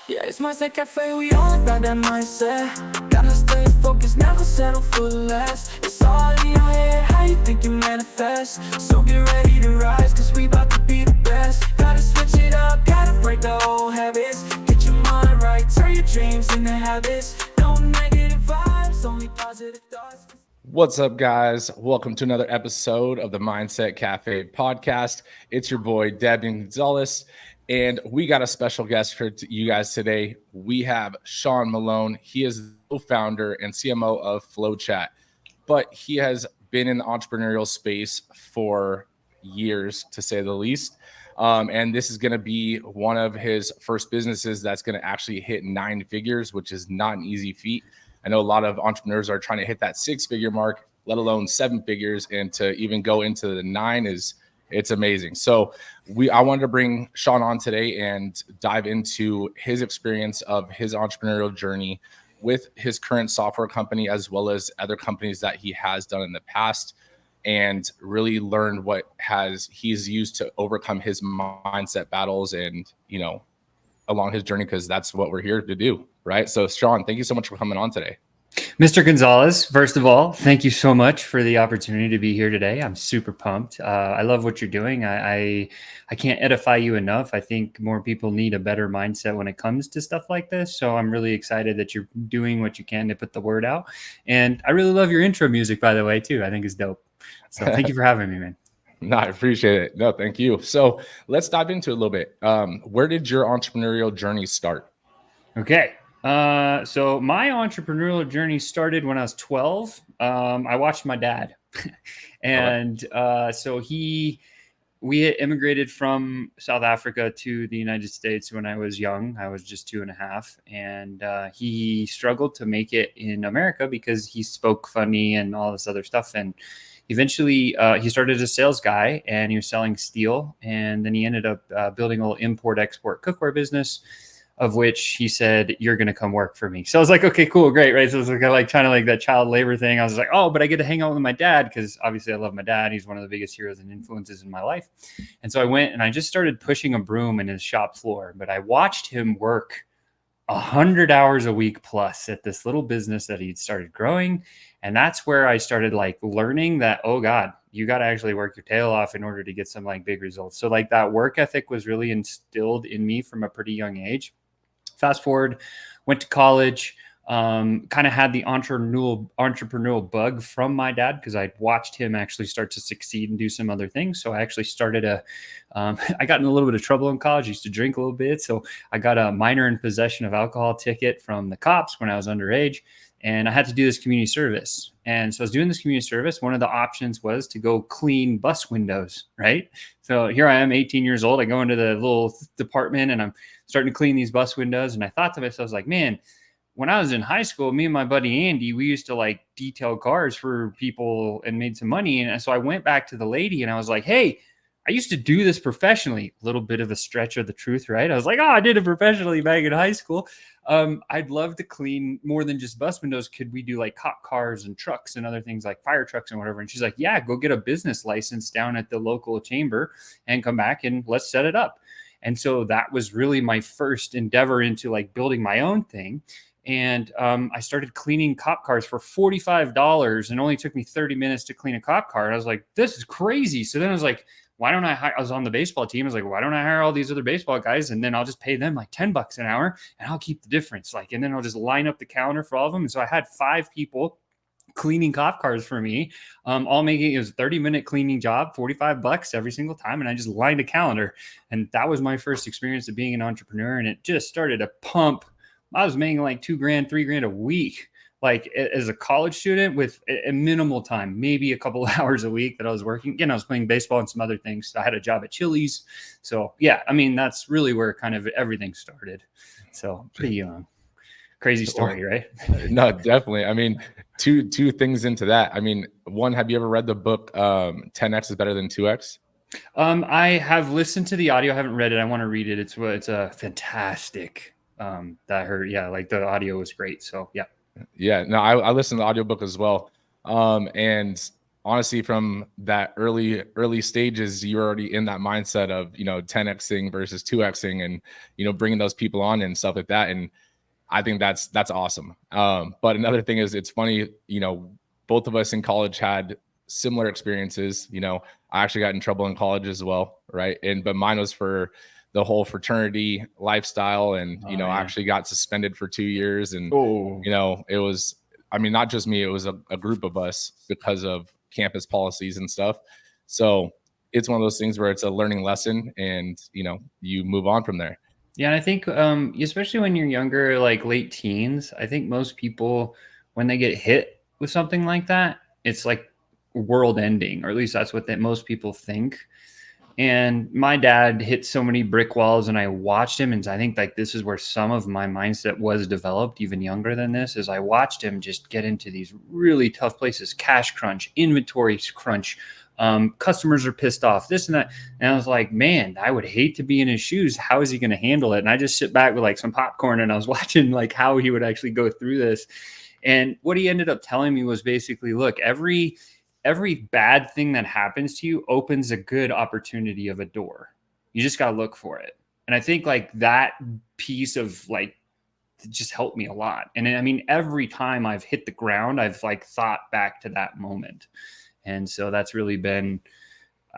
Yeah, it's mindset cafe, we all about that mindset. Gotta stay focused, never settle for less. It's all in your head, how you think you manifest. So get ready to rise, cause we about to be the best. Gotta switch it up, gotta break the old habits. Get your mind right, turn your dreams into habits. No negative vibes, only positive thoughts. What's up, guys? Welcome to another episode of the Mindset Cafe podcast. It's your boy, Devin Gonzalez, and we got a special guest for you guys today. We have Sean Malone. He is the co-founder and CMO of Flow Chat, but he has been in the entrepreneurial space for years, to say the least. And this is going to be one of his first businesses that's going to actually hit 9 figures, which is not an easy feat. I know a lot of entrepreneurs are trying to hit that 6-figure mark, let alone 7 figures, and to even go into the 9 it's amazing. So I wanted to bring Sean on today and dive into his experience of his entrepreneurial journey with his current software company, as well as other companies that he has done in the past, and really learn what he's used to overcome his mindset battles and, along his journey, because that's what we're here to do, right? So Sean, thank you so much for coming on today. Mr. Gonzalez, first of all, thank you so much for the opportunity to be here today. I'm super pumped. I love what you're doing. I can't edify you enough. I think more people need a better mindset when it comes to stuff like this. So I'm really excited that you're doing what you can to put the word out. And I really love your intro music, by the way, too. I think it's dope. So thank you for having me, man. No, I appreciate it. No, thank you. So let's dive into it a little bit. Where did your entrepreneurial journey start? Okay. So my entrepreneurial journey started when I was 12. I watched my dad. And so we had immigrated from South Africa to the United States when I was young. I was just 2.5. And he struggled to make it in America because he spoke funny and all this other stuff. And eventually he started as a sales guy, and he was selling steel. And then he ended up building a little import-export cookware business, of which he said, "You're going to come work for me." So I was like, okay, cool, great. Right. So it's like trying to like that child labor thing. I was like, oh, but I get to hang out with my dad, because obviously I love my dad. He's one of the biggest heroes and influences in my life. And so I went and I just started pushing a broom in his shop floor, but I watched him work 100 hours a week plus at this little business that he'd started growing. And that's where I started like learning that, oh God, you got to actually work your tail off in order to get some like big results. So like that work ethic was really instilled in me from a pretty young age. Fast forward, went to college, kind of had the entrepreneurial bug from my dad, because I'd watched him actually start to succeed and do some other things. So I actually started I got in a little bit of trouble in college. I used to drink a little bit. So I got a minor in possession of alcohol ticket from the cops when I was underage. And I had to do this community service. And so I was doing this community service. One of the options was to go clean bus windows, right? So here I am, 18 years old. I go into the little department and I'm starting to clean these bus windows. And I thought to myself, I was like, man, when I was in high school, me and my buddy Andy, we used to like detail cars for people and made some money. And so I went back to the lady and I was like, hey, I used to do this professionally. A little bit of a stretch of the truth, right? I was like, oh, I did it professionally back in high school. I'd love to clean more than just bus windows. Could we do like cop cars and trucks and other things like fire trucks and whatever? And she's like, yeah, go get a business license down at the local chamber and come back and let's set it up. And so that was really my first endeavor into like building my own thing. And I started cleaning cop cars for $45, and it only took me 30 minutes to clean a cop car. And I was like, this is crazy. So then I was like, why don't I was on the baseball team. I was like, why don't I hire all these other baseball guys? And then I'll just pay them like $10 an hour and I'll keep the difference. Like, and then I'll just line up the calendar for all of them. And so I had 5 people cleaning cop cars for me, all making, it was a 30-minute cleaning job, $45 every single time. And I just lined a calendar. And that was my first experience of being an entrepreneur. And it just started to pump. I was making like $2,000, $3,000 a week, like as a college student with a minimal time, maybe a couple of hours a week that I was working. Again, I was playing baseball and some other things. I had a job at Chili's. So yeah, I mean, that's really where kind of everything started. So pretty crazy story, right? No, definitely. I mean, two things into that. I mean, one, have you ever read the book 10X is better than 2X? I have listened to the audio. I haven't read it. I want to read it. It's a fantastic that I heard. Yeah, like the audio was great. So yeah. Yeah, no, I listened to the audiobook as well. And honestly, from that early stages, you're already in that mindset of, 10xing versus 2xing, and, bringing those people on and stuff like that. And I think that's awesome. But another thing is, it's funny, both of us in college had similar experiences. I actually got in trouble in college as well, right? But mine was for the whole fraternity lifestyle, and I actually got suspended for 2 years. And it was, I mean, not just me, it was a group of us because of campus policies and stuff. So it's one of those things where it's a learning lesson, and you move on from there. Yeah, and I think especially when you're younger, like late teens, I think most people, when they get hit with something like that, it's like world ending, or at least that's what most people think. And my dad hit so many brick walls, and I watched him, and I think like this is where some of my mindset was developed even younger than this, is I watched him just get into these really tough places, cash crunch, inventory crunch, customers are pissed off, this and that. And I was like, man, I would hate to be in his shoes. How is he going to handle it? And I just sit back with like some popcorn, and I was watching like how he would actually go through this. And what he ended up telling me was basically, look, every bad thing that happens to you opens a good opportunity of a door. You just got to look for it. And I think like that piece of like just helped me a lot. And I mean, every time I've hit the ground, I've like thought back to that moment. And so that's really been,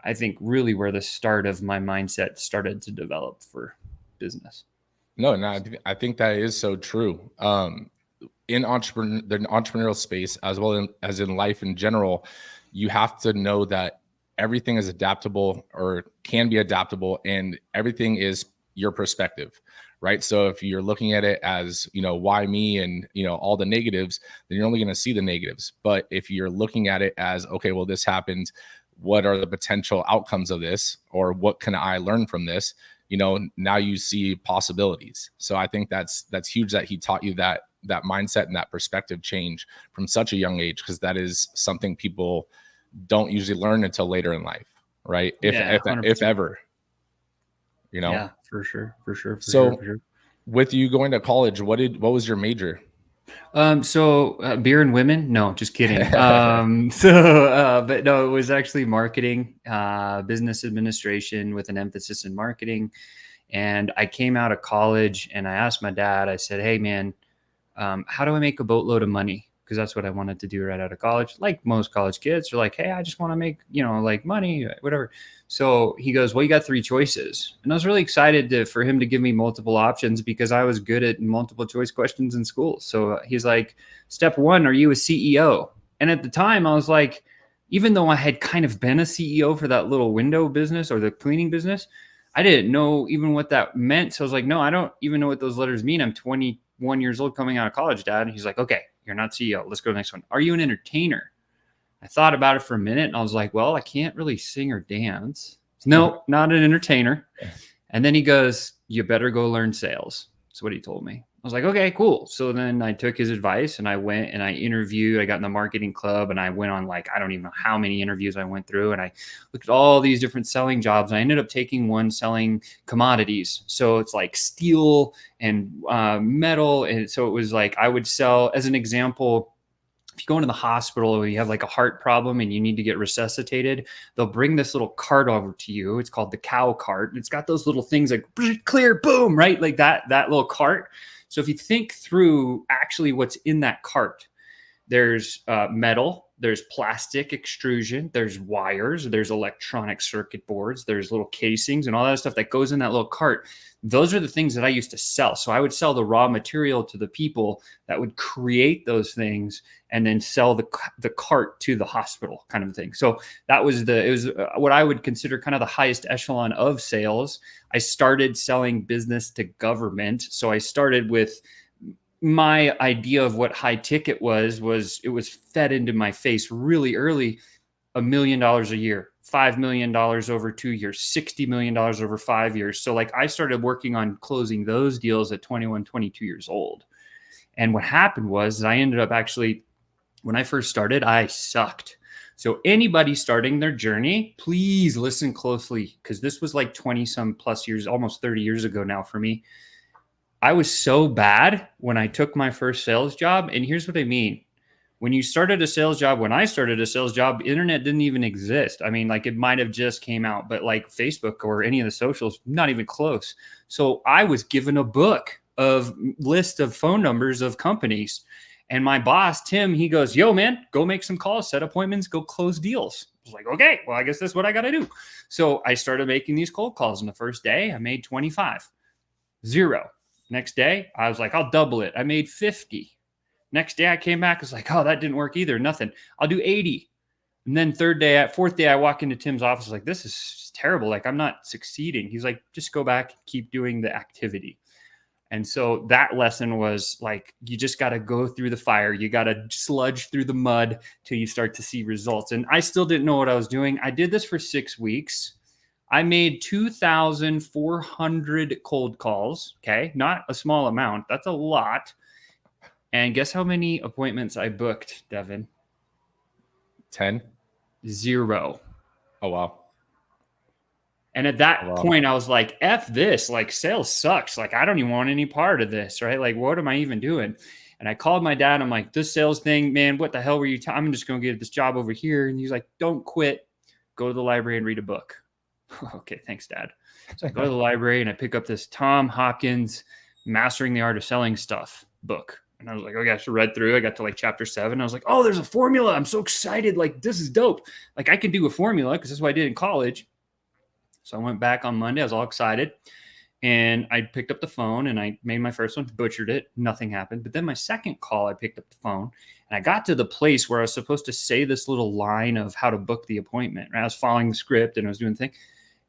I think, really where the start of my mindset started to develop for business. No, I think that is so true. In the entrepreneurial space, as well as in life in general, you have to know that everything is adaptable, or can be adaptable, and everything is your perspective, right? So if you're looking at it as, why me, and, all the negatives, then you're only going to see the negatives. But if you're looking at it as, okay, well, this happened, what are the potential outcomes of this, or what can I learn from this? Now you see possibilities. So I think that's huge that he taught you that mindset and that perspective change from such a young age, because that is something people don't usually learn until later in life, right? If ever, Yeah, for sure. So with you going to college, what was your major? So beer and women? No, just kidding. But no, it was actually marketing, business administration with an emphasis in marketing. And I came out of college and I asked my dad, I said, hey man, how do I make a boatload of money? Because that's what I wanted to do right out of college. Like most college kids are like, hey, I just want to make, like money, whatever. So he goes, well, you got 3 choices. And I was really excited for him to give me multiple options, because I was good at multiple choice questions in school. So he's like, step 1, are you a CEO? And at the time I was like, even though I had kind of been a CEO for that little window business or the cleaning business, I didn't know even what that meant. So I was like, no, I don't even know what those letters mean. I'm 21 years old coming out of college, Dad. And he's like, okay, you're not CEO. Let's go to the next one. Are you an entertainer? I thought about it for a minute and I was like, well, I can't really sing or dance. No, not an entertainer. And then he goes, you better go learn sales. That's what he told me. I was like, okay, cool. So then I took his advice and I went and I interviewed. I got in the marketing club and I went on like, I don't even know how many interviews I went through. And I looked at all these different selling jobs. I ended up taking one selling commodities. So it's like steel and metal. And so it was like, I would sell, as an example, if you go into the hospital or you have like a heart problem and you need to get resuscitated, they'll bring this little cart over to you. It's called the cow cart. It's got those little things like clear, boom, right? Like that little cart. So if you think through actually what's in that cart, there's metal, there's plastic extrusion, there's wires, there's electronic circuit boards, there's little casings and all that stuff that goes in that little cart. Those are the things that I used to sell. So I would sell the raw material to the people that would create those things and then sell the cart to the hospital, kind of thing. So it was what I would consider kind of the highest echelon of sales. I started selling business to government. So I started with my idea of what high ticket was it was fed into my face really early. $1 million a year, $5 million over 2 years, $60 million over 5 years. So like I started working on closing those deals at 21, 22 years old. And what happened was I ended up actually, when I first started, I sucked. So anybody starting their journey, please listen closely, because this was like 20 some plus years, almost 30 years ago now for me. I was so bad when I took my first sales job. And here's what I mean. when you started a sales job, when I started a sales job, internet didn't even exist. I mean, like it might have just came out, but like Facebook or any of the socials, not even close. So I was given a book of list of phone numbers of companies. And my boss, Tim, he goes, yo, man, go make some calls, set appointments, go close deals. I was like, okay, well, I guess that's what I got to do. So I started making these cold calls. And the first day I made 25, 0. Next day, I was like, I'll double it. I made 50. Next day I came back, I was like, oh, that didn't work either. Nothing. I'll do 80. And then fourth day, I walk into Tim's office like, this is terrible. Like, I'm not succeeding. He's like, just go back, keep doing the activity. And so that lesson was like, you just got to go through the fire. You got to sludge through the mud till you start to see results. And I still didn't know what I was doing. I did this for 6 weeks. I made 2,400 cold calls. Okay. Not a small amount. That's a lot. And guess how many appointments I booked, Devin? 10? 0. Oh, wow. And at that point, I was like, F this, like sales sucks. Like, I don't even want any part of this, right? Like, what am I even doing? And I called my dad. I'm like, this sales thing, man, what the hell were you I'm just going to get this job over here. And he's like, don't quit. Go to the library and read a book. Okay, thanks, Dad. So I go to the library and I pick up this Tom Hopkins Mastering the Art of Selling Stuff book. And I was like, okay, I should read through. I got to like chapter 7. I was like, oh, there's a formula. I'm so excited. Like, this is dope. Like, I can do a formula because that's what I did in college. So I went back on Monday. I was all excited. And I picked up the phone and I made my first one, butchered it. Nothing happened. But then my second call, I picked up the phone and I got to the place where I was supposed to say this little line of how to book the appointment. Right? I was following the script and I was doing the thing.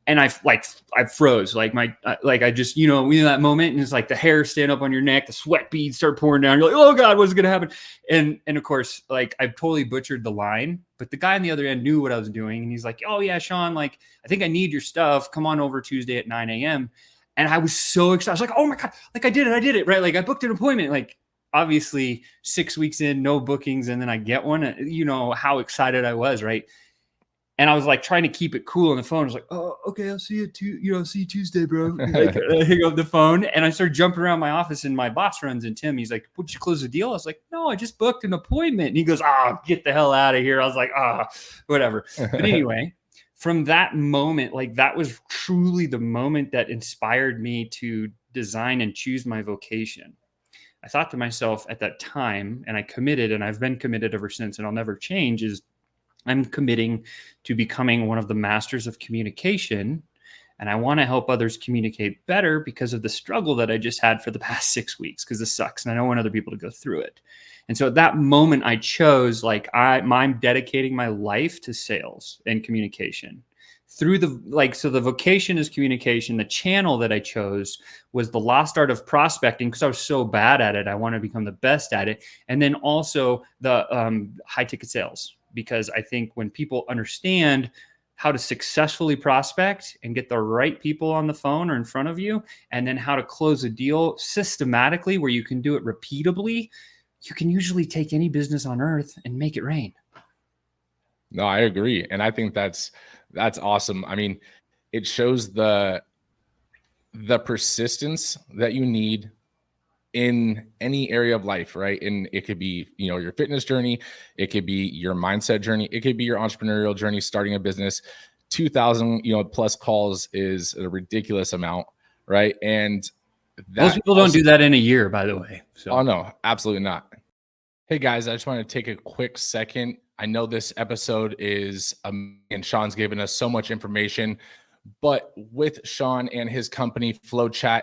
And I froze, like I just, in that moment, and it's like the hair stand up on your neck, the sweat beads start pouring down. You're like, oh God, what's going to happen? And of course, like I totally butchered the line, but the guy on the other end knew what I was doing. And he's like, oh yeah, Sean, like, I think I need your stuff. Come on over Tuesday at 9 a.m. And I was so excited. I was like, oh my God, like I did it. Right. Like I booked an appointment, like obviously 6 weeks in, no bookings. And then I get one, how excited I was. Right. And I was like trying to keep it cool on the phone. I was like, oh, okay, I'll see you see you Tuesday, bro. Like, I hang up the phone and I started jumping around my office and my boss runs in, Tim. He's like, would you close the deal? I was like, no, I just booked an appointment. And he goes, get the hell out of here. I was like, whatever. But anyway, from that moment, like that was truly the moment that inspired me to design and choose my vocation. I thought to myself at that time, and I committed, and I've been committed ever since, and I'll never change, is I'm committing to becoming one of the masters of communication. And I want to help others communicate better because of the struggle that I just had for the past 6 weeks, because this sucks. And I don't want other people to go through it. And so at that moment, I chose, like, I'm dedicating my life to sales and communication through so the vocation is communication. The channel that I chose was the lost art of prospecting because I was so bad at it. I want to become the best at it. And then also the high ticket sales. Because I think when people understand how to successfully prospect and get the right people on the phone or in front of you, and then how to close a deal systematically where you can do it repeatably, you can usually take any business on earth and make it rain. No, I agree. And I think that's awesome. I mean, it shows the persistence that you need in any area of life, right? And it could be, your fitness journey. It could be your mindset journey. It could be your entrepreneurial journey, starting a business. 2,000, plus calls is a ridiculous amount, right? And most people don't do that in a year, by the way. So. Oh no, absolutely not. Hey guys, I just want to take a quick second. I know this episode is, and Sean's given us so much information, but with Sean and his company, FlowChat,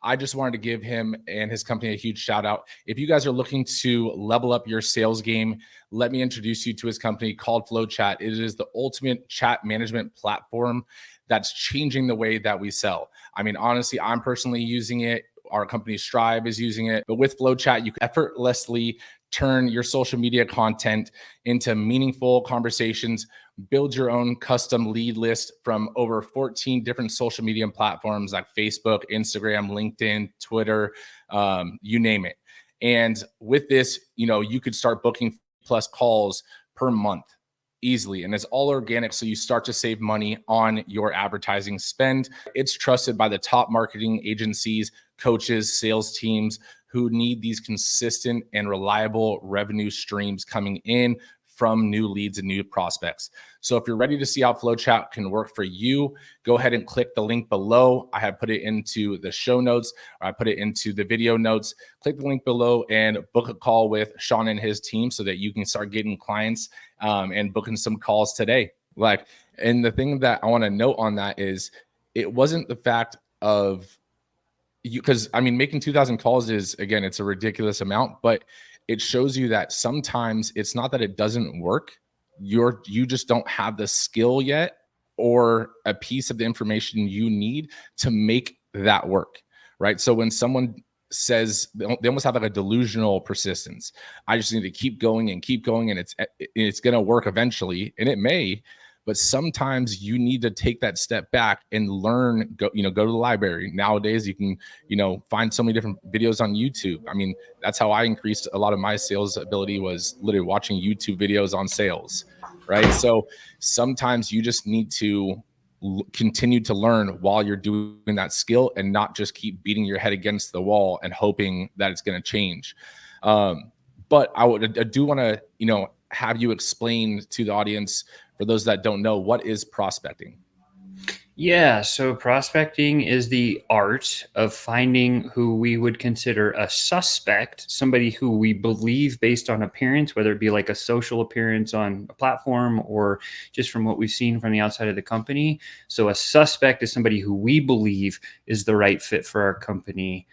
I just wanted to give him and his company a huge shout out. If you guys are looking to level up your sales game, let me introduce you to his company called FlowChat. It is the ultimate chat management platform that's changing the way that we sell. I mean, honestly, I'm personally using it. Our company Strive is using it. But with FlowChat, you can effortlessly turn your social media content into meaningful conversations, build your own custom lead list from over 14 different social media platforms like Facebook, Instagram, LinkedIn, Twitter, you name it. And with this, you could start booking plus calls per month easily. And it's all organic. So you start to save money on your advertising spend. It's trusted by the top marketing agencies, coaches, sales teams who need these consistent and reliable revenue streams coming in from new leads and new prospects. So if you're ready to see how FlowChat can work for you, go ahead and click the link below. I have put it into the show notes, or I put it into the video notes. Click the link below and book a call with Sean and his team so that you can start getting clients and booking some calls today. And the thing that I want to note on that is it wasn't the fact of you, because I mean, making 2,000 calls is, again, it's a ridiculous amount, but it shows you that sometimes it's not that it doesn't work. You just don't have the skill yet or a piece of the information you need to make that work, right? So when someone says, they almost have like a delusional persistence. I just need to keep going and it's going to work eventually, and it may. But sometimes you need to take that step back and learn, go to the library. Nowadays, you can, find so many different videos on YouTube. I mean, that's how I increased a lot of my sales ability, was literally watching YouTube videos on sales, right? So sometimes you just need to continue to learn while you're doing that skill and not just keep beating your head against the wall and hoping that it's going to change. But I do want to, have you explain to the audience, for those that don't know, what is prospecting? Yeah, so prospecting is the art of finding who we would consider a suspect, somebody who we believe based on appearance, whether it be like a social appearance on a platform or just from what we've seen from the outside of the company. So a suspect is somebody who we believe is the right fit for our company,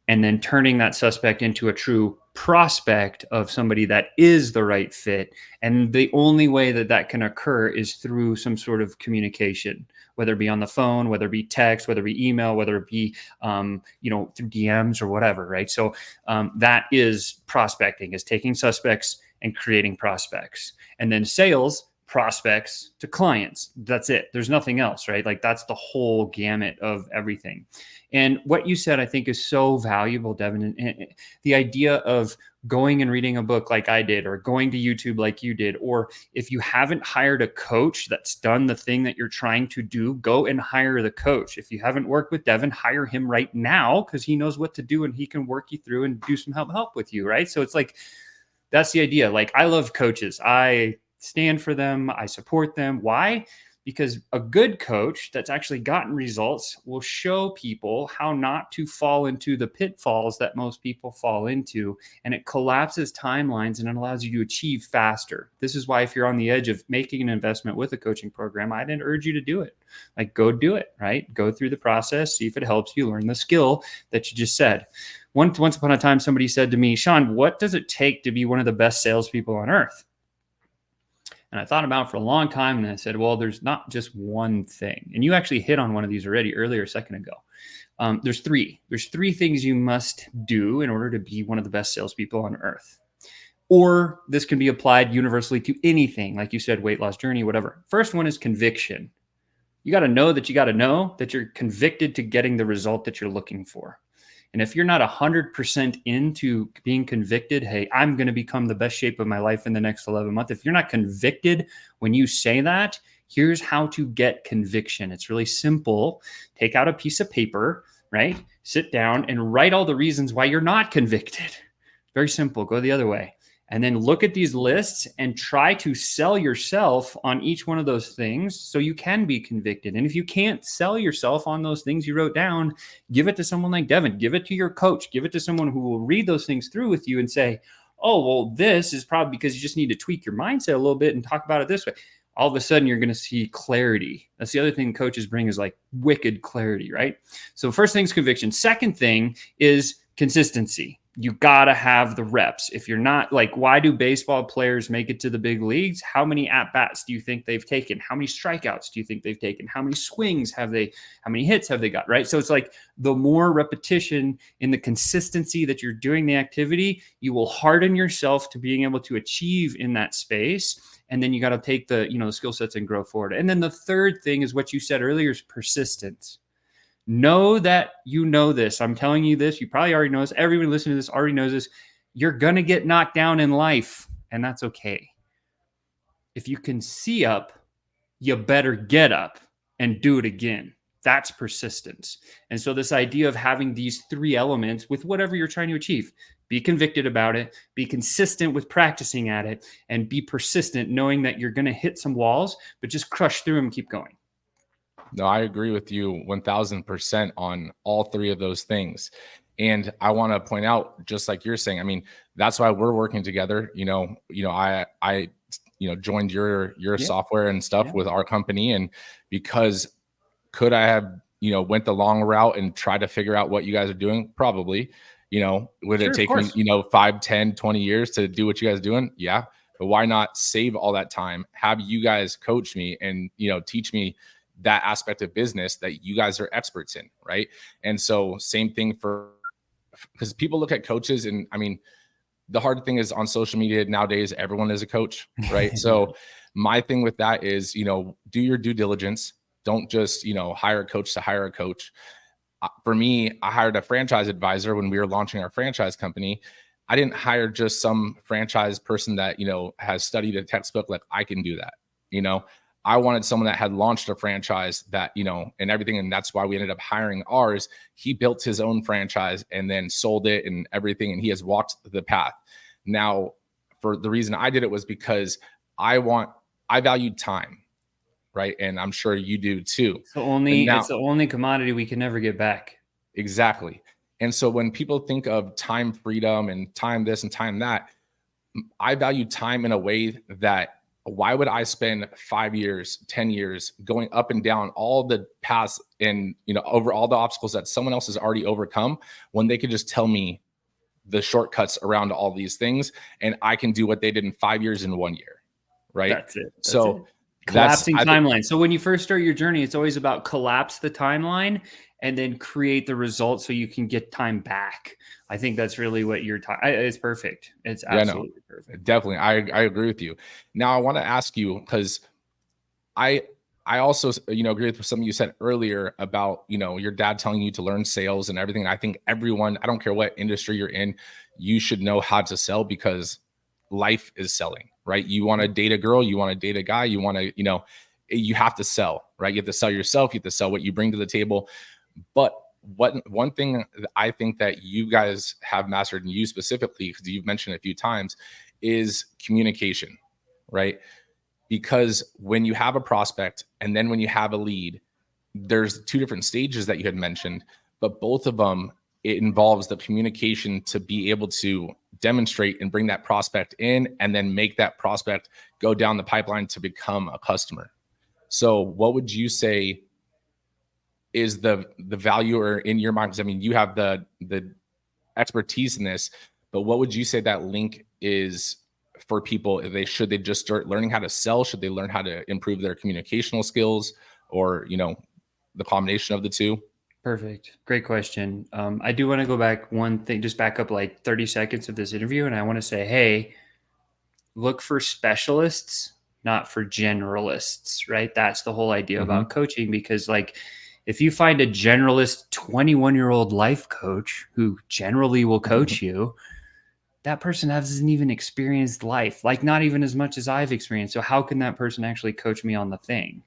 and then turning that suspect into a true prospect of somebody that is the right fit. And the only way that that can occur is through some sort of communication, whether it be on the phone, whether it be text, whether it be email, whether it be, through DMs or whatever, right? So that is prospecting, is taking suspects and creating prospects. And then sales, prospects to clients. That's it. There's nothing else, right? Like that's the whole gamut of everything. And what you said, I think, is so valuable, Devin. And the idea of going and reading a book like I did, or going to YouTube like you did, or if you haven't hired a coach that's done the thing that you're trying to do, go and hire the coach. If you haven't worked with Devin, hire him right now, because he knows what to do and he can work you through and do some help with you, right? So it's like, that's the idea. Like, I love coaches. I stand for them. I support them. Why? Because a good coach that's actually gotten results will show people how not to fall into the pitfalls that most people fall into. And it collapses timelines and it allows you to achieve faster. This is why, if you're on the edge of making an investment with a coaching program, I didn't urge you to do it. Like, go do it, right? Go through the process, see if it helps you learn the skill that you just said. Once upon a time, somebody said to me, Sean, what does it take to be one of the best salespeople on earth? And I thought about it for a long time, and I said, well, there's not just one thing. And you actually hit on one of these already earlier a second ago. There's three. There's three things you must do in order to be one of the best salespeople on earth. Or this can be applied universally to anything, like you said, weight loss journey, whatever. First one is conviction. You got to know that you're convicted to getting the result that you're looking for. And if you're not 100% into being convicted, hey, I'm going to become the best shape of my life in the next 11 months. If you're not convicted when you say that, here's how to get conviction. It's really simple. Take out a piece of paper, right? Sit down and write all the reasons why you're not convicted. Very simple. Go the other way. And then look at these lists and try to sell yourself on each one of those things so you can be convicted. And if you can't sell yourself on those things you wrote down, give it to someone like Devin. Give it to your coach. Give it to someone who will read those things through with you and say, oh, well, this is probably because you just need to tweak your mindset a little bit and talk about it this way. All of a sudden, you're going to see clarity. That's the other thing coaches bring, is like wicked clarity, right? So first thing is conviction. Second thing is consistency. You got to have the reps. If you're not, like, why do baseball players make it to the big leagues? How many at-bats do you think they've taken? How many strikeouts do you think they've taken? How many swings how many hits have they got, right? So it's like, the more repetition in the consistency that you're doing the activity, you will harden yourself to being able to achieve in that space. And then you got to take the skill sets and grow forward. And then the third thing is what you said earlier, is persistence. Know that you know this. I'm telling you this. You probably already know this. Everyone listening to this already knows this. You're going to get knocked down in life, and that's okay. If you can see up, you better get up and do it again. That's persistence. And so this idea of having these three elements with whatever you're trying to achieve, be convicted about it, be consistent with practicing at it, and be persistent, knowing that you're going to hit some walls, but just crush through them and keep going. No, I agree with you 1000% on all three of those things. And I want to point out, just like you're saying, I mean, that's why we're working together. I joined your Yeah. software and stuff Yeah. with our company. And because could I have, went the long route and tried to figure out what you guys are doing? Probably. Would Sure, it of take me, course. 5, 10, 20 years to do what you guys are doing? Yeah. But why not save all that time, have you guys coach me and, teach me that aspect of business that you guys are experts in, right? And so same thing because people look at coaches, and I mean, the hard thing is on social media nowadays, everyone is a coach, right? So my thing with that is, do your due diligence. Don't just, hire a coach to hire a coach. For me, I hired a franchise advisor when we were launching our franchise company. I didn't hire just some franchise person that, has studied a textbook. Like, I can do that. I wanted someone that had launched a franchise that, and everything. And that's why we ended up hiring ours. He built his own franchise and then sold it and everything. And he has walked the path. Now, for the reason I did it was because I valued time. Right. And I'm sure you do too. It's the only commodity we can never get back. Exactly. And so when people think of time freedom and time this and time that, I value time in a way that why would I spend 5 years, 10 years going up and down all the paths and, over all the obstacles that someone else has already overcome when they could just tell me the shortcuts around all these things and I can do what they did in 5 years in 1 year. Right. That's it. So collapsing timeline. So when you first start your journey, it's always about collapse the timeline and then create the results so you can get time back. I think that's really what you're talking. It's perfect. It's absolutely perfect. Definitely. I agree with you. Now I want to ask you, because I also, agree with something you said earlier about, your dad telling you to learn sales and everything. I think everyone, I don't care what industry you're in, you should know how to sell because life is selling, right? You want to date a girl, you want to date a guy, you want to, you have to sell, right? You have to sell yourself, you have to sell what you bring to the table. But one thing that I think that you guys have mastered, and you specifically, because you've mentioned it a few times, is communication, right? Because when you have a prospect and then when you have a lead, there's two different stages that you had mentioned, but both of them, it involves the communication to be able to demonstrate and bring that prospect in and then make that prospect go down the pipeline to become a customer. So what would you say is the value, or in your mind? Because I mean, you have the expertise in this, but what would you say that link is for people? Should they just start learning how to sell? Should they learn how to improve their communicational skills, or, the combination of the two? Perfect. Great question. I do want to go back one thing, just back up like 30 seconds of this interview. And I want to say, hey, look for specialists, not for generalists, right? That's the whole idea about coaching, because like, if you find a generalist 21-year-old life coach who generally will coach you, that person hasn't even experienced life, like not even as much as I've experienced. So how can that person actually coach me on the thing?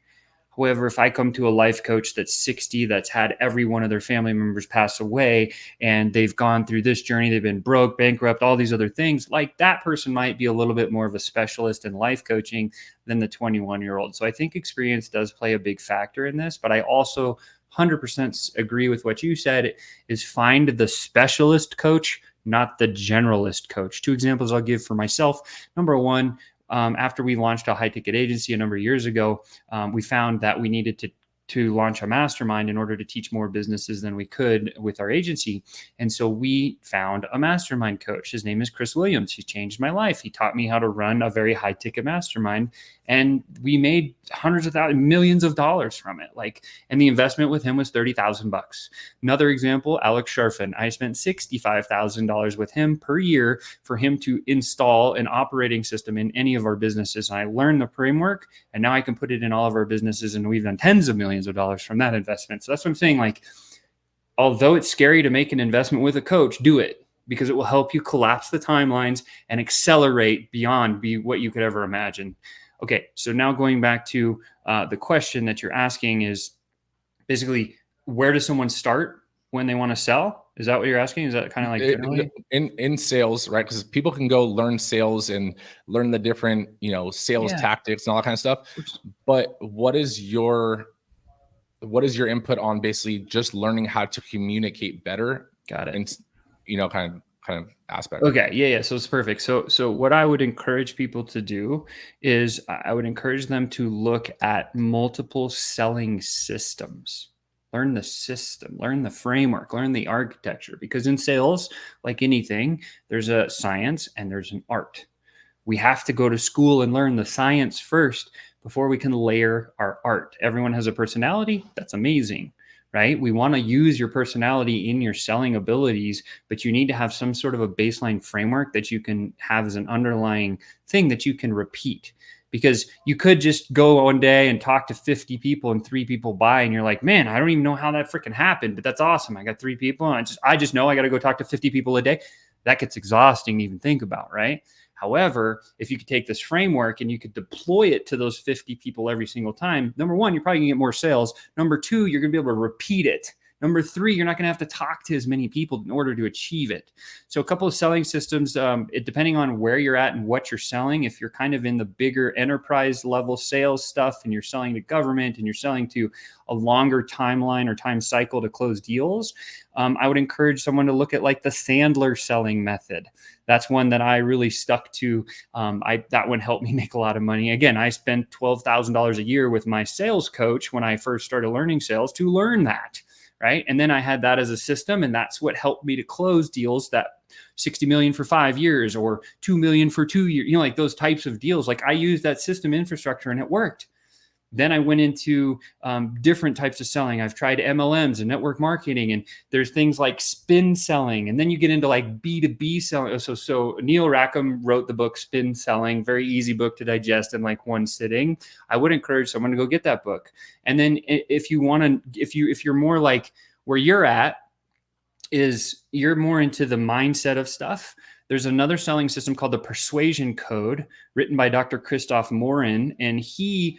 However, if I come to a life coach that's 60, that's had every one of their family members pass away, and they've gone through this journey, they've been broke, bankrupt, all these other things, like that person might be a little bit more of a specialist in life coaching than the 21-year-old. So I think experience does play a big factor in this, but I also 100% agree with what you said, is find the specialist coach, not the generalist coach. Two examples I'll give for myself. Number one, after we launched a high ticket agency a number of years ago, we found that we needed to launch a mastermind in order to teach more businesses than we could with our agency. And so we found a mastermind coach. His name is Chris Williams. He changed my life. He taught me how to run a very high ticket mastermind. And we made hundreds of thousands, millions of dollars from it. And the investment with him was $30,000. Another example, Alex Sharfin. I spent $65,000 with him per year for him to install an operating system in any of our businesses. And I learned the framework, and now I can put it in all of our businesses, and we've done tens of millions of dollars from that investment. So that's what I'm saying. Although it's scary to make an investment with a coach, do it, because it will help you collapse the timelines and accelerate beyond what you could ever imagine. Okay, so now going back to the question that you're asking is, basically, where does someone start when they want to sell? Is that what you're asking? Is that kind of like generally in sales, right? Because people can go learn sales and learn the different, sales tactics and all that kind of stuff. But what is your input on basically just learning how to communicate better? Got it. And kind of aspect. Okay. Yeah. So it's perfect. So what I would encourage people to do is I would encourage them to look at multiple selling systems. Learn the system, learn the framework, learn the architecture, because in sales, like anything, there's a science and there's an art. We have to go to school and learn the science first before we can layer our art. Everyone has a personality. That's amazing, right? We want to use your personality in your selling abilities, but you need to have some sort of a baseline framework that you can have as an underlying thing that you can repeat. Because you could just go one day and talk to 50 people and 3 people buy, and you're like, man, I don't even know how that freaking happened, but that's awesome. I got 3 people, and I just know I got to go talk to 50 people a day. That gets exhausting to even think about, right? However, if you could take this framework and you could deploy it to those 50 people every single time, number one, you're probably gonna get more sales. Number two, you're gonna be able to repeat it. Number three, you're not gonna have to talk to as many people in order to achieve it. So a couple of selling systems, depending on where you're at and what you're selling, if you're kind of in the bigger enterprise level sales stuff and you're selling to government and you're selling to a longer timeline or time cycle to close deals, I would encourage someone to look at like the Sandler selling method. That's one that I really stuck to. That one helped me make a lot of money. Again, I spent $12,000 a year with my sales coach when I first started learning sales to learn that, right? And then I had that as a system, and that's what helped me to close deals that 60 million for 5 years or 2 million for 2 years, like those types of deals. Like I used that system infrastructure and it worked. Then I went into different types of selling. I've tried MLMs and network marketing, and there's things like spin selling. And then you get into like B2B selling. So Neil Rackham wrote the book Spin Selling, very easy book to digest in like one sitting. I would encourage someone to go get that book. And then if you're more like where you're at, is you're more into the mindset of stuff. There's another selling system called the Persuasion Code, written by Dr. Christoph Morin, and he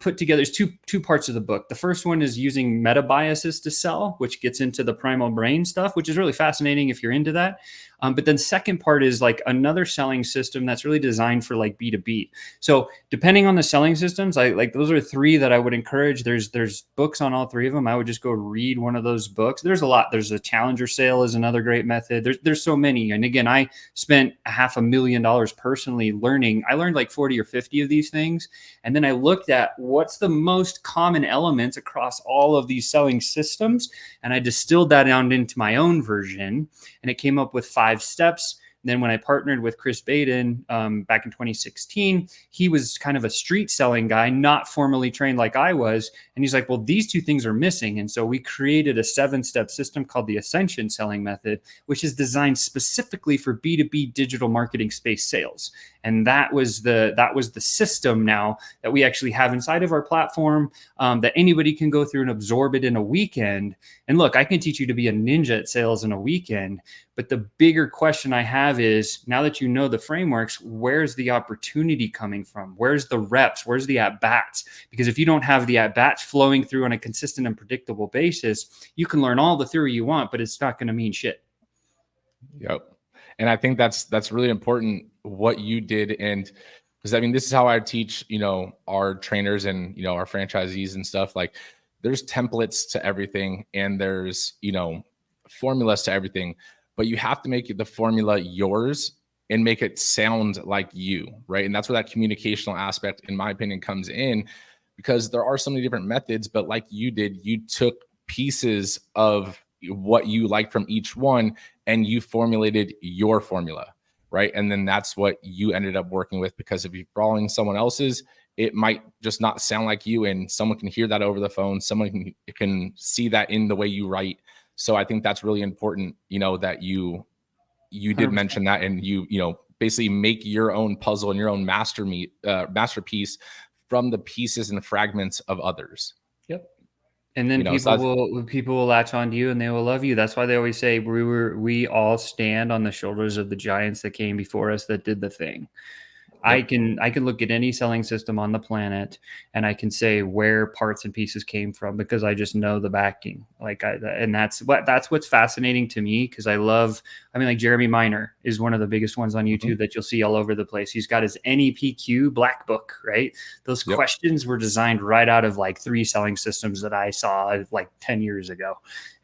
put together there's two parts of the book. The first one is using meta biases to sell, which gets into the primal brain stuff, which is really fascinating if you're into that. But then second part is like another selling system that's really designed for like B2B. So depending on the selling systems, like those are 3 that I would encourage. There's books on all 3 of them. I would just go read one of those books. There's a lot. There's a challenger sale is another great method. There's so many. And again, I spent $500,000 personally learning. I learned like 40 or 50 of these things. And then I looked at what's the most common elements across all of these selling systems. And I distilled that down into my own version, and it came up with 5 steps. Then when I partnered with Chris Baden back in 2016, he was kind of a street selling guy, not formally trained like I was. And he's like, well, these 2 things are missing. And so we created a 7-step system called the Ascension Selling Method, which is designed specifically for B2B digital marketing space sales. And that was the system now that we actually have inside of our platform that anybody can go through and absorb it in a weekend. And look, I can teach you to be a ninja at sales in a weekend. But the bigger question I have is, now that you know the frameworks, where's the opportunity coming from? Where's the reps? Where's the at-bats? Because if you don't have the at-bats flowing through on a consistent and predictable basis, you can learn all the theory you want, but it's not going to mean shit. Yep. And I think that's really important what you did. And because I mean, this is how I teach, our trainers and, our franchisees and stuff. Like there's templates to everything, and there's, formulas to everything, but you have to make the formula yours and make it sound like you, right? And that's where that communicational aspect, in my opinion, comes in, because there are so many different methods, but like you did, you took pieces of what you like from each one and you formulated your formula, right? And then that's what you ended up working with, because if you're following someone else's, it might just not sound like you, and someone can hear that over the phone. Someone can see that in the way you write. So I think that's really important, that you did mention that, and you basically make your own puzzle and your own masterpiece from the pieces and fragments of others. Yep. And then people will latch on to you and they will love you. That's why they always say we all stand on the shoulders of the giants that came before us that did the thing. I can look at any selling system on the planet and I can say where parts and pieces came from because I just know the backing. And that's what's fascinating to me because like Jeremy Miner is one of the biggest ones on YouTube that you'll see all over the place. He's got his NEPQ black book, right? Those questions were designed right out of like 3 selling systems that I saw like 10 years ago.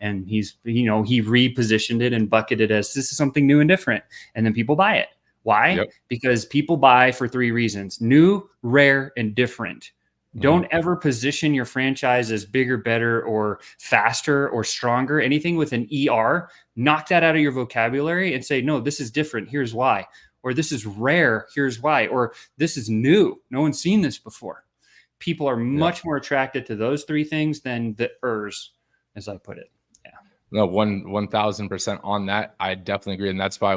And he repositioned it and bucketed as this is something new and different. And then people buy it. Why? Yep. Because people buy for 3 reasons: new, rare, and different. Don't ever position your franchise as bigger, better, or faster or stronger. Anything with an ER, knock that out of your vocabulary and say, no, this is different. Here's why. Or this is rare. Here's why. Or this is new. No one's seen this before. People are much more attracted to those 3 things than the ers, as I put it. Yeah. No, 1000% on that. I definitely agree. And that's why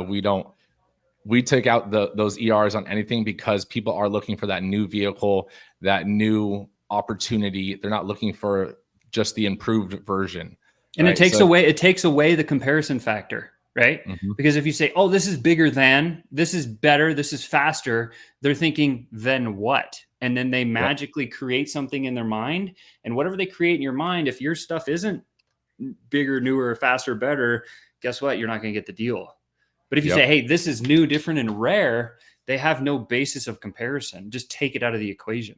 we take out those ERs on anything because people are looking for that new vehicle, that new opportunity. They're not looking for just the improved version. And right? it takes away the comparison factor, right? Because if you say, oh, this is bigger than, this is better, this is faster, they're thinking, then what? And then they magically create something in their mind. And whatever they create in your mind, if your stuff isn't bigger, newer, faster, better, guess what? You're not going to get the deal. But if you say, hey, this is new, different, and rare, they have no basis of comparison. Just take it out of the equation.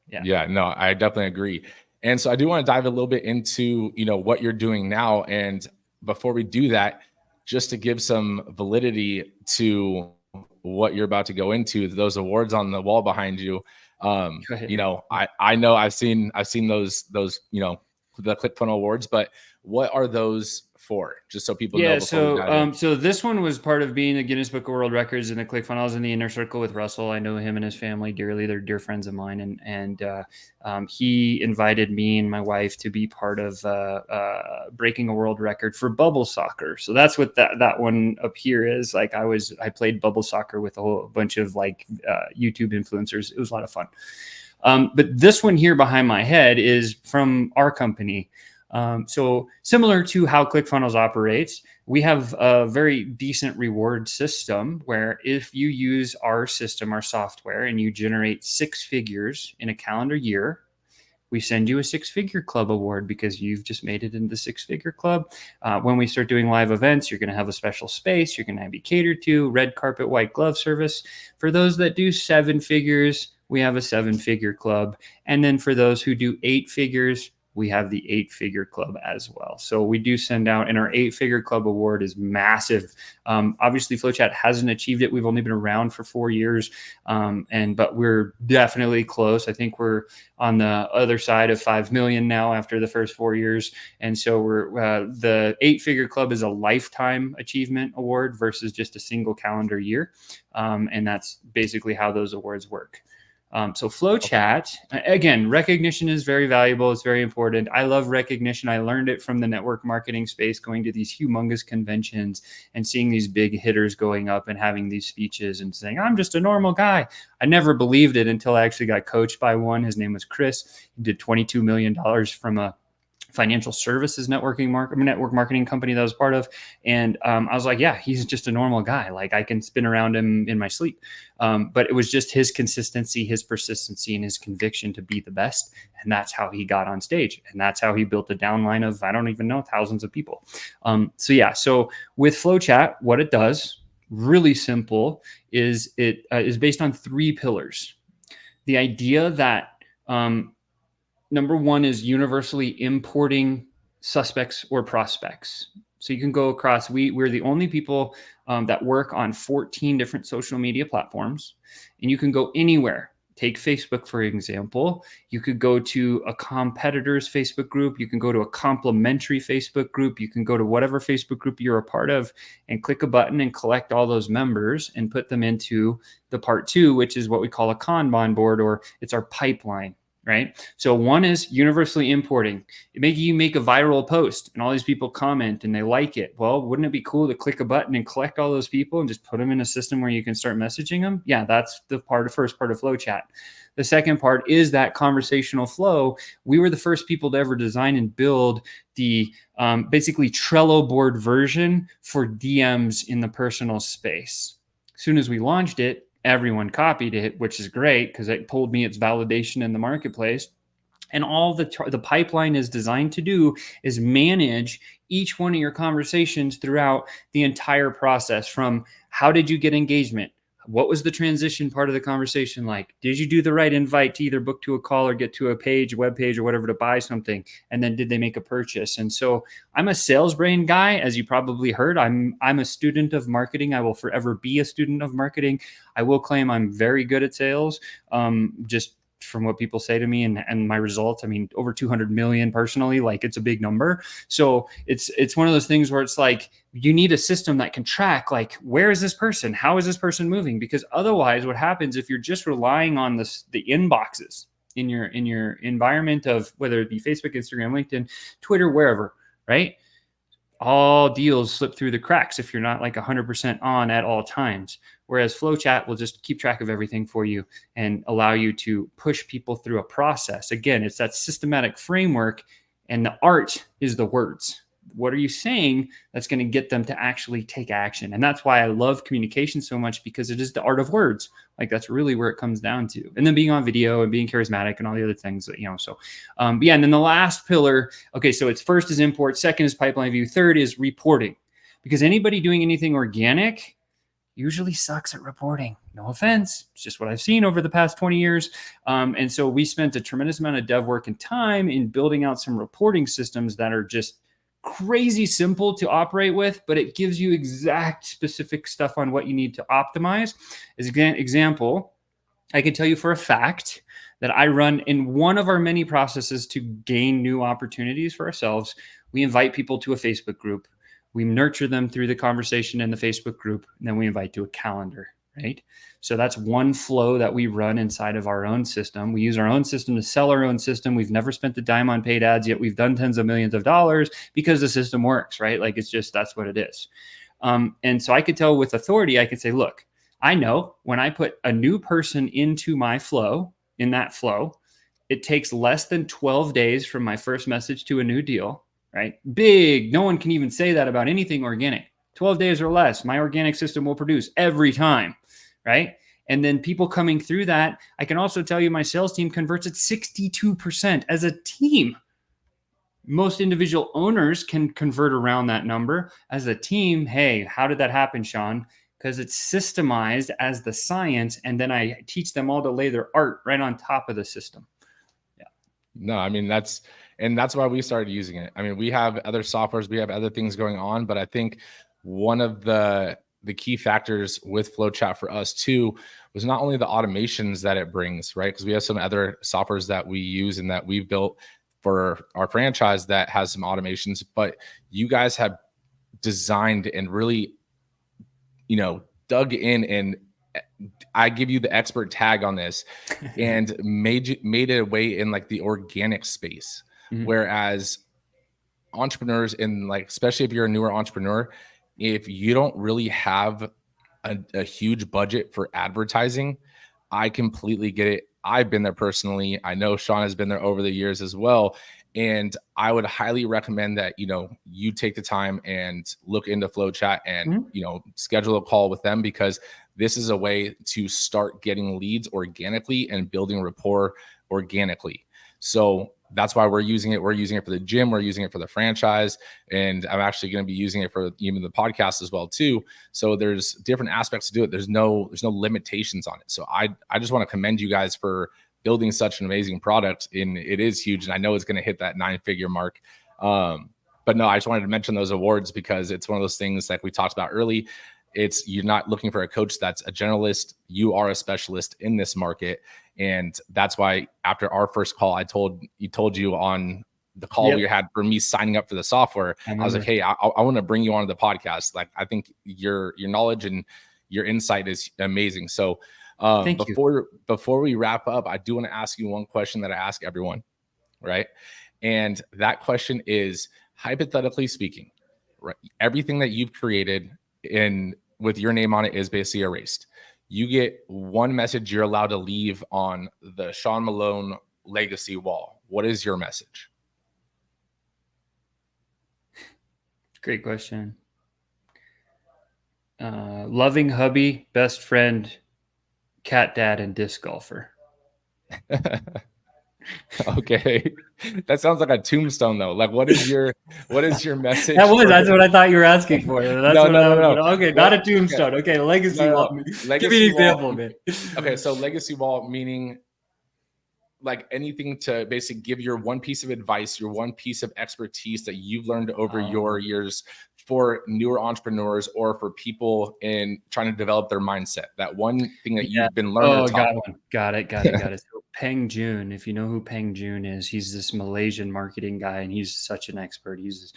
Yeah, no, I definitely agree. And so I do want to dive a little bit into, what you're doing now. And before we do that, just to give some validity to what you're about to go into, those awards on the wall behind you, I know I've seen those, the ClickFunnels awards, but what are those for? Just so people know. So this one was part of being the Guinness Book of World Records in the ClickFunnels in the inner circle with Russell. I know him and his family dearly. They're dear friends of mine. And he invited me and my wife to be part of breaking a world record for bubble soccer. So that's what that one up here is. Like I played bubble soccer with a whole bunch of YouTube influencers. It was a lot of fun. But this one here behind my head is from our company. So similar to how ClickFunnels operates, we have a very decent reward system where if you use our system, our software, and you generate 6 figures in a calendar year, we send you a 6-figure club award because you've just made it into the 6-figure club. When we start doing live events, you're going to have a special space. You're going to be catered to, red carpet, white glove service. For those that do 7 figures, we have a 7-figure club. And then for those who do 8 figures, we have the 8-figure club as well. So we do send out, and our 8-figure club award is massive. Obviously, FlowChat hasn't achieved it. We've only been around for 4 years, but we're definitely close. I think we're on the other side of 5 million now after the first 4 years. And so the 8-figure club is a lifetime achievement award versus just a single calendar year. And that's basically how those awards work. So FlowChat, again, recognition is very valuable. It's very important. I love recognition. I learned it from the network marketing space, going to these humongous conventions and seeing these big hitters going up and having these speeches and saying, I'm just a normal guy. I never believed it until I actually got coached by one. His name was Chris. He did $22 million from a financial services network marketing company that I was part of. And I was like, yeah, he's just a normal guy. Like I can spin around him in my sleep. But it was just his consistency, his persistency, and his conviction to be the best. And that's how he got on stage. And that's how he built a downline of, I don't even know, thousands of people. So with FlowChat, what it does, really simple, is it is based on 3 pillars. The idea that number 1 is universally importing suspects or prospects. So you can go across, we're the only people that work on 14 different social media platforms, and you can go anywhere. Take Facebook, for example. You could go to a competitor's Facebook group. You can go to a complementary Facebook group. You can go to whatever Facebook group you're a part of and click a button and collect all those members and put them into the part 2, which is what we call a Kanban board, or it's our pipeline. Right. So 1 is universally importing. Maybe you make a viral post and all these people comment and they like it. Well, wouldn't it be cool to click a button and collect all those people and just put them in a system where you can start messaging them? Yeah, that's the first part of FlowChat. The second part is that conversational flow. We were the first people to ever design and build the basically Trello board version for DMs in the personal space. As soon as we launched it, everyone copied it, which is great because it told me it's validation in the marketplace. And all the pipeline is designed to do is manage each one of your conversations throughout the entire process, from how did you get engagement? What was the transition part of the conversation like? Did you do the right invite to either book to a call or get to a page, web page, or whatever to buy something? And then did they make a purchase? And so I'm a sales brain guy, as you probably heard. I'm a student of marketing. I will forever be a student of marketing. I will claim I'm very good at sales. Just from what people say to me and my results. I mean, over 200 million personally, like it's a big number. So it's one of those things where it's like, you need a system that can track, like, where is this person? How is this person moving? Because otherwise what happens if you're just relying on the inboxes in your environment of whether it be Facebook, Instagram, LinkedIn, Twitter, wherever, right? All deals slip through the cracks if you're not like 100% on at all times. Whereas FlowChat will just keep track of everything for you and allow you to push people through a process. Again, it's that systematic framework, and the art is the words. What are you saying that's going to get them to actually take action? And that's why I love communication so much, because it is the art of words. Like, that's really where it comes down to. And then being on video and being charismatic and all the other things that, so, but yeah. And then the last pillar, okay, so it's first is import, second is pipeline view, third is reporting, because anybody doing anything organic usually sucks at reporting. No offense. It's just what I've seen over the past 20 years. And so we spent a tremendous amount of dev work and time in building out some reporting systems that are just crazy simple to operate with, but it gives you exact specific stuff on what you need to optimize. As an example, I can tell you for a fact that I run in one of our many processes to gain new opportunities for ourselves. We invite people to a Facebook group. We nurture them through the conversation in the Facebook group, and then we invite to a calendar, right? So that's one flow that we run inside of our own system. We use our own system to sell our own system. We've never spent a dime on paid ads, yet we've done tens of millions of dollars because the system works, right? Like, it's just, that's what it is. And so I could tell with authority, I could say, look, I know when I put a new person into my flow, in that flow, it takes less than 12 days from my first message to a new deal. Right? Big. No one can even say that about anything organic. 12 days or less, my organic system will produce every time. Right? And then people coming through that, I can also tell you my sales team converts at 62% as a team. Most individual owners can convert around that number. As a team, hey, how did that happen, Sean? Because it's systemized as the science, and then I teach them all to lay their art right on top of the system. Yeah. No, I mean, that's why we started using it. I mean, we have other softwares, we have other things going on, but I think one of the key factors with FlowChat for us too was not only the automations that it brings, right? Because we have some other softwares that we use and that we've built for our franchise that has some automations, but you guys have designed and really, dug in, and I give you the expert tag on this, and made it a way in like the organic space. Mm-hmm. Whereas entrepreneurs, and like, especially if you're a newer entrepreneur, if you don't really have a huge budget for advertising, I completely get it. I've been there personally. I know Sean has been there over the years as well. And I would highly recommend that, you take the time and look into FlowChat and, schedule a call with them, because this is a way to start getting leads organically and building rapport organically. So that's why we're using it. We're using it for the gym. We're using it for the franchise. And I'm actually going to be using it for even the podcast as well too. So there's different aspects to do it. There's no limitations on it. So I just want to commend you guys for building such an amazing product. And it is huge. And I know it's going to hit that 9-figure mark. But no, I just wanted to mention those awards, because it's one of those things like we talked about early. You're not looking for a coach that's a generalist. You are a specialist in this market. And that's why after our first call, I told you on the call we had for me signing up for the software, I was like, hey, I want to bring you onto the podcast. Like, I think your knowledge and your insight is amazing. So before we wrap up, I do want to ask you one question that I ask everyone, right? And that question is, hypothetically speaking, right? Everything that you've created with your name on it is basically erased. You get one message you're allowed to leave on the Sean Malone legacy wall. What is your message? Great question. Loving hubby, best friend, cat dad, and disc golfer. Okay. That sounds like a tombstone though. Like what is your message? That's what I thought you were asking for. That's No, what no, I no, was, no. okay, No, not a tombstone. Okay, legacy no, wall. no. Give me Legacy an example, wall. man. Okay, so legacy wall meaning like anything to basically give your one piece of advice, your one piece of expertise that you've learned over your years for newer entrepreneurs or for people in trying to develop their mindset. That one thing that you've been learning or taught. Got it. So Peng Joon, if you know who Peng Joon is, he's this Malaysian marketing guy, and he's such an expert. He's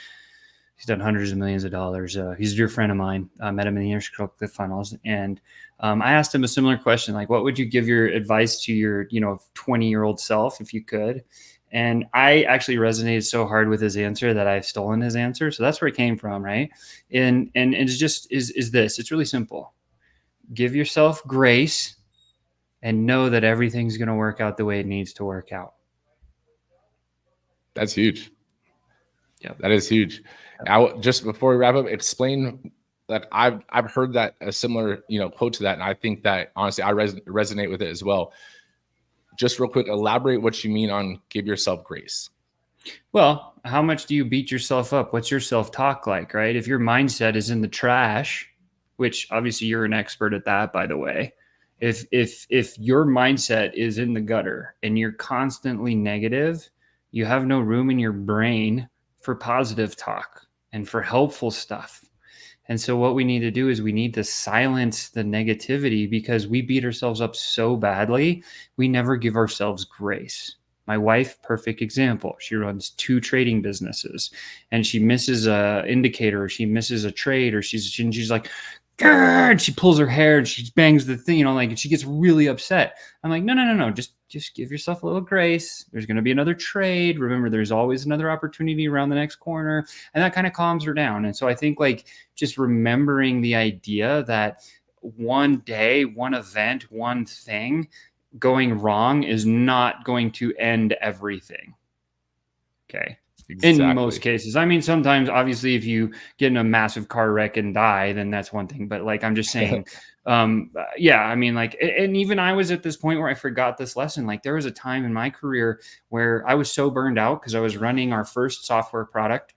done hundreds of millions of dollars. He's a dear friend of mine. I met him in the Inner Circle Funnels, and I asked him a similar question, like, what would you give your advice to your 20-year-old self if you could? And I actually resonated so hard with his answer that I've stolen his answer. So that's where it came from, right? And it's just is this. It's really simple. Give yourself grace and know that everything's going to work out the way it needs to work out. That's huge. Yep. That is huge. Just before we wrap up, explain that I've heard that a similar quote to that, and I think that honestly I resonate with it as well. Just real quick, elaborate what you mean on give yourself grace. Well, how much do you beat yourself up? What's your self-talk like, right? If your mindset is in the trash, which obviously you're an expert at that, by the way. If your mindset is in the gutter and you're constantly negative, you have no room in your brain for positive talk and for helpful stuff. And so what we need to do is we need to silence the negativity, because we beat ourselves up so badly. We never give ourselves grace. My wife, perfect example. She runs 2 trading businesses, and she misses a indicator, or she misses a trade, or she's like, and she pulls her hair and she bangs the thing, and she gets really upset. I'm like, no. Just give yourself a little grace. There's going to be another trade. Remember, there's always another opportunity around the next corner. And that kind of calms her down. And so I think just remembering the idea that one day, one event, one thing going wrong is not going to end everything. Okay. Exactly. In most cases. I mean, sometimes obviously if you get in a massive car wreck and die, then that's one thing. But I'm just saying, yeah, I mean, and even I was at this point where I forgot this lesson. There was a time in my career where I was so burned out because I was running our first software product.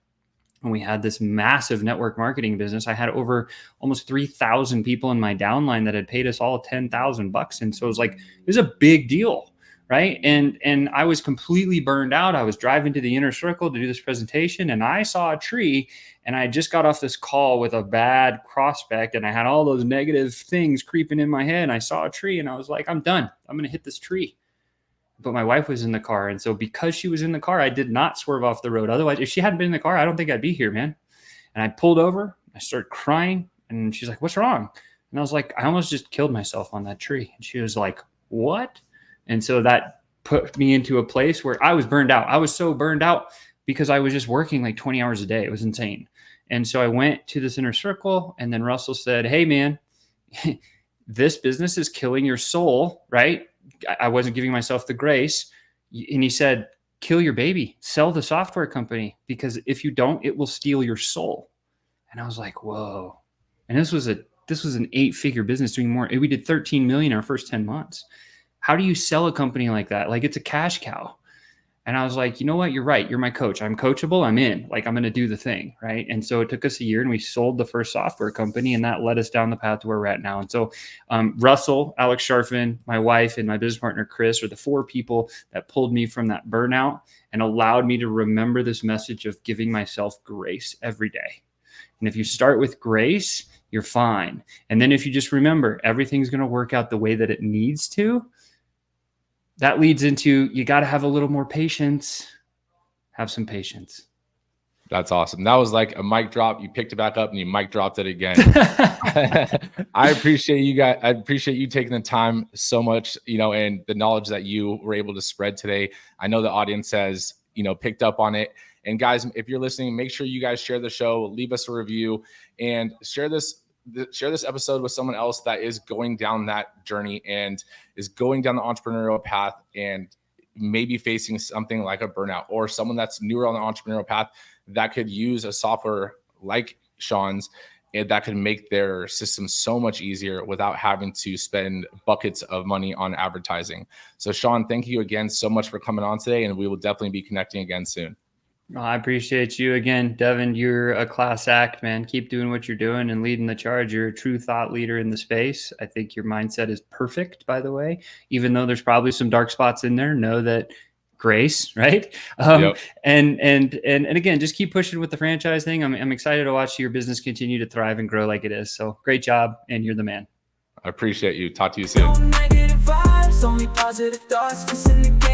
And we had this massive network marketing business. I had over almost 3,000 people in my downline that had paid us all $10,000. And so it was a big deal. Right. And I was completely burned out. I was driving to the Inner Circle to do this presentation, and I saw a tree, and I just got off this call with a bad prospect, and I had all those negative things creeping in my head. And I saw a tree, and I was like, I'm done. I'm going to hit this tree. But my wife was in the car. And so because she was in the car, I did not swerve off the road. Otherwise, if she hadn't been in the car, I don't think I'd be here, man. And I pulled over, I started crying, and she's like, what's wrong? And I was like, I almost just killed myself on that tree. And she was like, what? And so that put me into a place where I was burned out. I was so burned out because I was just working 20 hours a day. It was insane. And so I went to this Inner Circle, and then Russell said, hey, man, this business is killing your soul, right? I wasn't giving myself the grace. And he said, kill your baby, sell the software company, because if you don't, it will steal your soul. And I was like, whoa. And this was an 8-figure business doing more. We did 13 million in our first 10 months. How do you sell a company like that? It's a cash cow. And I was like, you know what? You're right. You're my coach. I'm coachable. I'm in. I'm going to do the thing. Right. And so it took us a year, and we sold the first software company, and that led us down the path to where we're at now. And so Russell, Alex Sharfin, my wife, and my business partner, Chris, are the 4 people that pulled me from that burnout and allowed me to remember this message of giving myself grace every day. And if you start with grace, you're fine. And then if you just remember everything's going to work out the way that it needs to, that leads into, you got to have a little more patience. Have some patience. That's awesome. That was like a mic drop. You picked it back up and you mic dropped it again. I appreciate you guys. I appreciate you taking the time so much, and the knowledge that you were able to spread today. I know the audience has, picked up on it. And guys, if you're listening, make sure you guys share the show, leave us a review, and share this episode with someone else that is going down that journey and is going down the entrepreneurial path and maybe facing something like a burnout, or someone that's newer on the entrepreneurial path that could use a software like Sean's and that could make their system so much easier without having to spend buckets of money on advertising. So Sean, thank you again so much for coming on today, and we will definitely be connecting again soon. I appreciate you again, Devin. You're a class act, man. Keep doing what you're doing and leading the charge. You're a true thought leader in the space. I think your mindset is perfect, by the way. Even though there's probably some dark spots in there, know that grace, right? Yep. And again, just keep pushing with the franchise thing. I'm excited to watch your business continue to thrive and grow like it is. So great job, and you're the man. I appreciate you. Talk to you soon. No negative vibes, only positive thoughts. Just in the game.